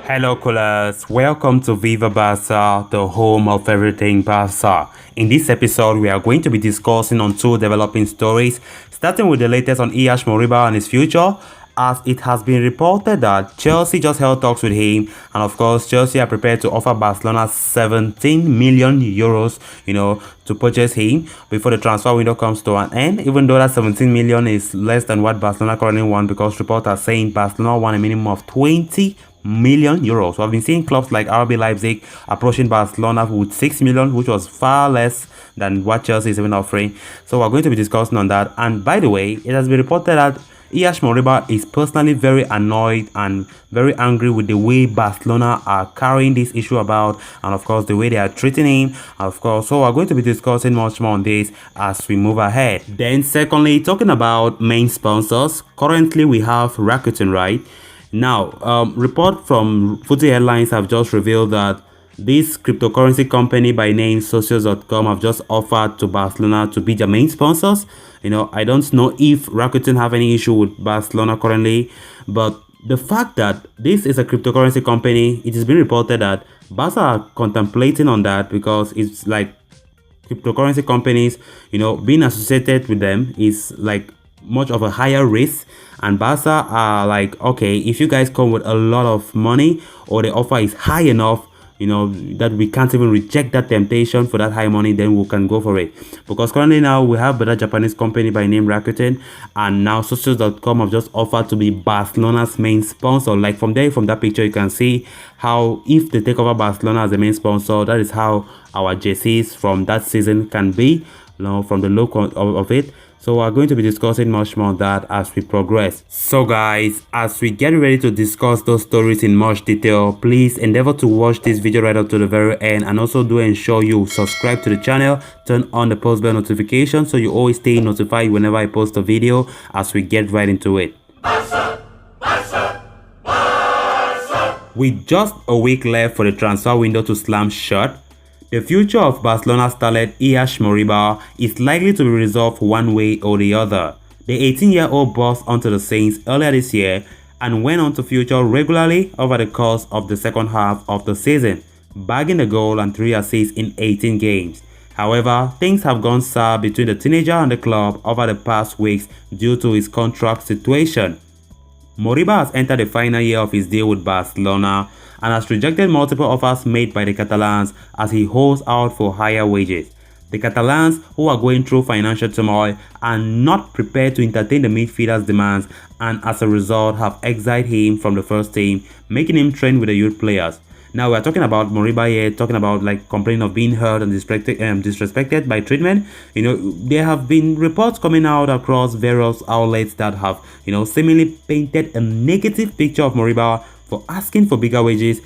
Hello, coolers. Welcome to Viva Barca, the home of everything Barca. In this episode, we are going to be discussing on two developing stories, starting with the latest on Ilaix Moriba and his future, as it has been reported that Chelsea just held talks with him, and of course, Chelsea are prepared to offer Barcelona 17 million euros, to purchase him before the transfer window comes to an end. Even though that 17 million is less than what Barcelona currently want, because reports are saying Barcelona want a minimum of 20 million euros. So I've been seeing clubs like RB Leipzig approaching Barcelona with 6 million, which was far less than what Chelsea is even offering. So we're going to be discussing on that. And by the way, it has been reported that Ilaix Moriba is personally very annoyed and very angry with the way Barcelona are carrying this issue about, and of course the way they are treating him, of course. So we're going to be discussing much more on this as we move ahead. Then secondly, talking about main sponsors, currently we have Rakuten, right? Now, report from Footy Headlines have just revealed that this cryptocurrency company by name Socios.com have just offered to Barcelona to be their main sponsors. I don't know if Rakuten have any issue with Barcelona currently, but the fact that this is a cryptocurrency company, it has been reported that Barca are contemplating on that because it's like cryptocurrency companies, being associated with them is like much of a higher risk, and Barca are like, okay, if you guys come with a lot of money or the offer is high enough, that we can't even reject that temptation for that high money, then we can go for it. Because currently now we have a Japanese company by name Rakuten, and now Socios.com have just offered to be Barcelona's main sponsor. Like from that picture, you can see how if they take over Barcelona as the main sponsor, that is how our jerseys from that season can be, from the look of it. So we're going to be discussing much more on that as we progress. So guys, as we get ready to discuss those stories in much detail, please endeavor to watch this video right up to the very end, and also do ensure you subscribe to the channel, turn on the post bell notification so you always stay notified whenever I post a video as we get right into it. Barca, Barca, Barca. With just a week left for the transfer window to slam shut, the future of Barcelona starlet Ilaix Moriba is likely to be resolved one way or the other. The 18-year-old burst onto the Saints earlier this year and went on to feature regularly over the course of the second half of the season, bagging a goal and 3 assists in 18 games. However, things have gone sour between the teenager and the club over the past weeks due to his contract situation. Moriba has entered the final year of his deal with Barcelona and has rejected multiple offers made by the Catalans as he holds out for higher wages. The Catalans, who are going through financial turmoil, are not prepared to entertain the midfielder's demands, and as a result have exiled him from the first team, making him train with the youth players. Now we are talking about Moriba here, talking about like complaining of being hurt and disrespected by treatment. There have been reports coming out across various outlets that have, seemingly painted a negative picture of Moriba for asking for bigger wages,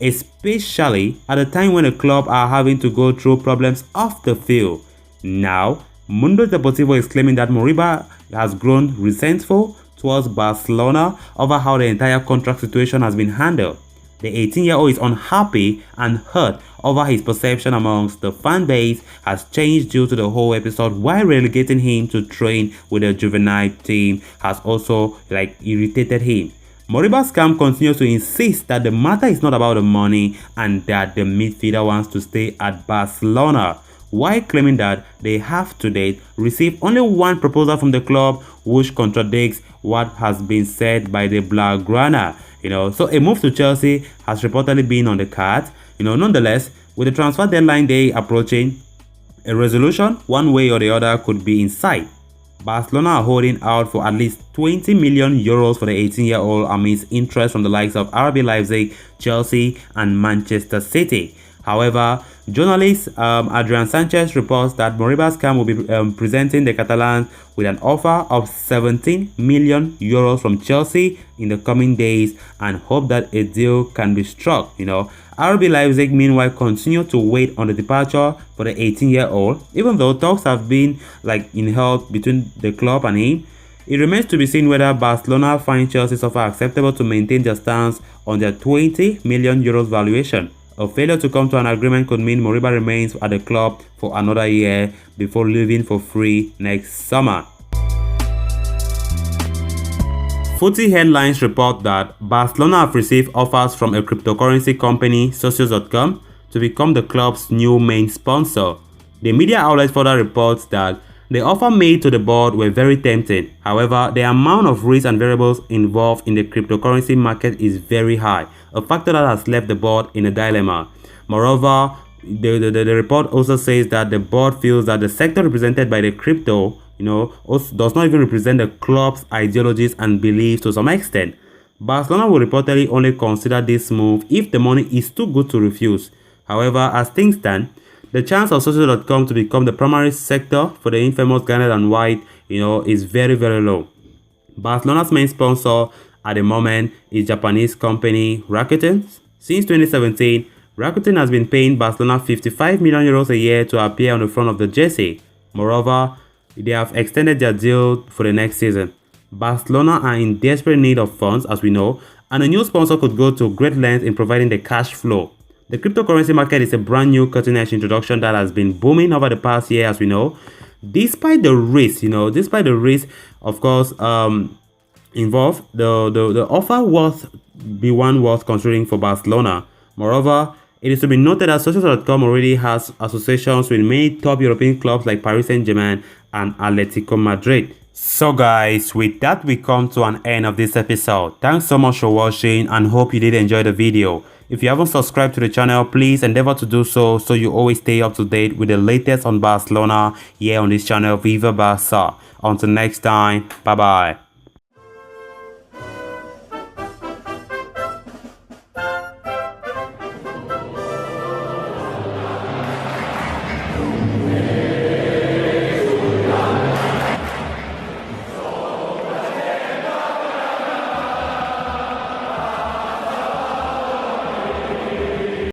especially at a time when the club are having to go through problems off the field. Now, Mundo Deportivo is claiming that Moriba has grown resentful towards Barcelona over how the entire contract situation has been handled. The 18-year-old is unhappy and hurt over his perception amongst the fan base has changed due to the whole episode, while relegating him to train with the juvenile team has also irritated him. Moriba's camp continues to insist that the matter is not about the money and that the midfielder wants to stay at Barcelona, while claiming that they have to date received only one proposal from the club, which contradicts what has been said by the Blaugrana. So a move to Chelsea has reportedly been on the cards. Nonetheless, with the transfer deadline day approaching, a resolution one way or the other could be in sight. Barcelona are holding out for at least 20 million euros for the 18-year-old amidst interest from the likes of RB Leipzig, Chelsea and Manchester City. However, journalist Adrian Sanchez reports that Moriba's camp will be presenting the Catalans with an offer of 17 million euros from Chelsea in the coming days and hope that a deal can be struck. RB Leipzig meanwhile continue to wait on the departure for the 18-year-old, even though talks have been held between the club and him. It remains to be seen whether Barcelona find Chelsea's offer acceptable to maintain their stance on their 20 million euros valuation. A failure to come to an agreement could mean Moriba remains at the club for another year before leaving for free next summer. Footy headlines report that Barcelona have received offers from a cryptocurrency company, Socios.com, to become the club's new main sponsor. The media outlet further reports that the offer made to the board were very tempting. However, the amount of risks and variables involved in the cryptocurrency market is very high, a factor that has left the board in a dilemma. Moreover, the report also says that the board feels that the sector represented by the crypto also does not even represent the club's ideologies and beliefs to some extent. Barcelona will reportedly only consider this move if the money is too good to refuse. However, as things stand, the chance of Social.com to become the primary sector for the infamous garnet and white, is very, very low. Barcelona's main sponsor at the moment is Japanese company Rakuten. Since 2017, Rakuten has been paying Barcelona 55 million euros a year to appear on the front of the jersey. Moreover, they have extended their deal for the next season. Barcelona are in desperate need of funds, as we know, and a new sponsor could go to great lengths in providing the cash flow. The cryptocurrency market is a brand new cutting-edge introduction that has been booming over the past year, as we know. Despite the risk, of course, involved, the offer be one worth considering for Barcelona. Moreover, it is to be noted that Socios.com already has associations with many top European clubs like Paris Saint-Germain and Atletico Madrid. So guys, with that we come to an end of this episode. Thanks so much for watching and hope you did enjoy the video. If you haven't subscribed to the channel, please endeavor to do so you always stay up to date with the latest on Barcelona here on this channel, Viva Barca. Until next time, bye bye.